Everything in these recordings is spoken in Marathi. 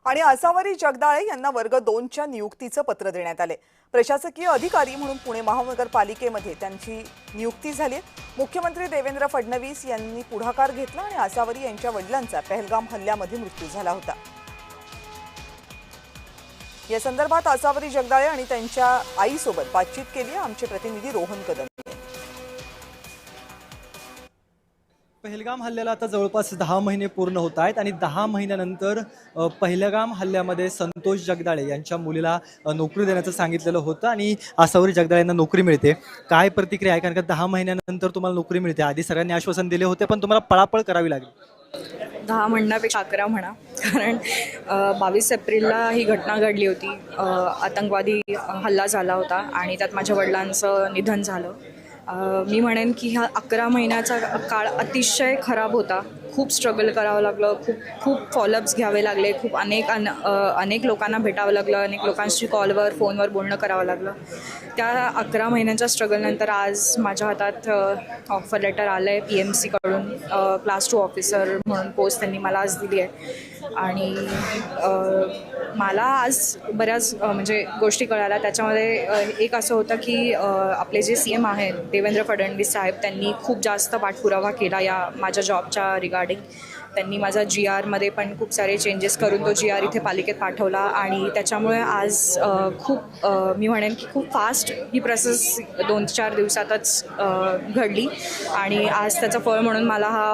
आणि आसावरी जगदाळे यांना वर्ग 2च्या नियुक्तीचं पत्र देण्यात आले। प्रशासकीय अधिकारी म्हणून पुणे महानगरपालिकेमध्ये त्यांची नियुक्ती झाली। मुख्यमंत्री देवेंद्र फडणवीस यांनी पुढाकार घेतला आणि आसावरी यांच्या वडिलांचा पहलगाम हल्ल्यामध्ये मृत्यू झाला होता। या संदर्भात आसावरी जगदाळे आणि त्यांच्या आईसोबत बातचीत केली आहे आमचे प्रतिनिधी रोहन कदम। पहलगाम हल्ल्याला आता जवळपास 10 महिने पूर्ण होत आहेत आणि 10 महिन्यानंतर पहलगाम हल्ल्यामध्ये संतोष जगदाळे यांच्या मुलीला नोकरी देण्याचं सांगितलेलं होतं आणि आसावरी जगदाळे यांना नोकरी मिळते। काय प्रतिक्रिया आहे? कारण का 10 महिन्यानंतर तुम्हाला नोकरी मिळते। आधी सगळ्यांनी आश्वासन दिले होते पण तुम्हाला पळापळ करावी लागली। 10 म्हणण्यापेक्षा 11 म्हणा, कारण 22 एप्रिलला ही घटना घडली होती। आतंकवादी हल्ला झाला होता आणि त्यात माझ्या वडिलांचं निधन झालं। मी म्हणेन की हा 11 महिन्याचा काळ अतिशय खराब होता। खूप स्ट्रगल करावं लागलं, खूप फॉलोअप्स घ्यावे लागले, खूप अनेक लोकांना भेटावं लागलं, अनेक लोकांशी कॉलवर फोनवर बोलणं करावं लागलं। त्या 11 महिन्यांच्या स्ट्रगलनंतर आज माझ्या हातात ऑफर लेटर आलं आहे PMCकडून। क्लास 2 ऑफिसर म्हणून पोस्ट त्यांनी मला आज दिली आहे आणि मला आज बऱ्याच म्हणजे गोष्टी कळाल्या। त्याच्यामध्ये एक असं होतं की आपले जे CM आहेत देवेंद्र फडणवीस साहेब, त्यांनी खूप जास्त पाठपुरावा केला या माझ्या जॉबच्या रिगार्डिंग। त्यांनी माझा GRमध्ये पण खूप सारे चेंजेस करून तो GR इथे पालिकेत पाठवला आणि त्याच्यामुळे आज खूप मी म्हणेन की खूप फास्ट ही प्रोसेस 2-4 दिवसातच घडली आणि आज त्याचं फळ म्हणून मला हा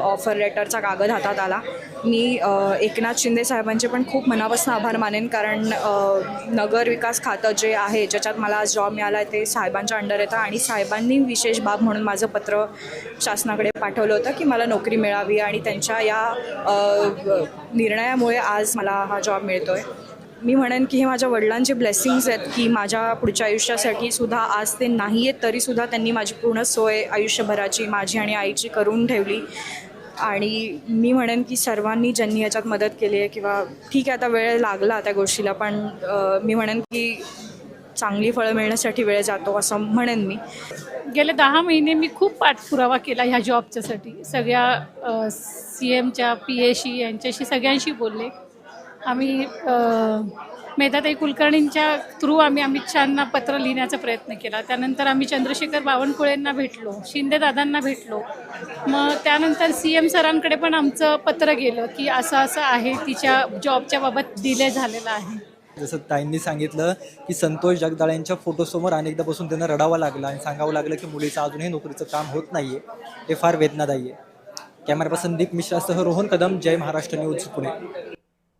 ऑफर लेटरचा कागद हातात आला। मी एकनाथ शिंदे साहेबांचे पण खूप मनापासून आभार मानेन, कारण नगर विकास खातं जे आहे ज्याच्यात मला आज जॉब मिळाला आहे ते साहेबांच्या अंडर येतं आणि साहेबांनी विशेष बाब म्हणून माझं पत्र शासनाकडे पाठवलं होतं की मला नोकरी मिळावी आणि त्यांच्या या निर्णयामुळे आज मला हा जॉब मिळतो आहे। मी म्हणेन की हे माझ्या वडिलांचे ब्लेसिंग्स आहेत की माझ्या पुढच्या आयुष्यासाठी सुद्धा आज ते नाही आहेत तरीसुद्धा त्यांनी माझी पूर्ण सोय आयुष्यभराची माझी आणि आईची करून ठेवली। आणि मी म्हणेन की सर्वांनी ज्यांनी याच्यात मदत केली आहे किंवा ठीक आहे आता वेळ लागला त्या गोष्टीला, पण मी म्हणेन की चांगली फळं मिळण्यासाठी वेळ जातो असं म्हणेन मी। गेले 10 महिने मी खूप पाठपुरावा केला ह्या जॉबच्यासाठी। सगळ्या CMच्या PAशी यांच्याशी सगळ्यांशी बोलले आम्ही। मेधाताई कुलकर्णींच्या थ्रू आम्ही अमित शहांना पत्र लिहिण्याचा प्रयत्न केला। त्यानंतर आम्ही चंद्रशेखर बावनकुळेंना भेटलो, शिंदेदादांना भेटलो। मग त्यानंतर CM सरांकडे पण आमचं पत्र गेलं की असं असं आहे, तिच्या जॉबच्या बाबत डिले झालेला आहे। जसं ताईंनी सांगितलं की संतोष जगदाळे यांच्या फोटोसमोर अनेकदा बसून त्यांना रडावं लागलं आणि सांगावं लागलं की मुलीचं अजूनही नोकरीचं काम होत नाही आहे। ते फार वेदनादायी आहे। कॅमेरा पर्सन दीप मिश्रासह रोहन कदम, जय महाराष्ट्र न्यूज, पुणे।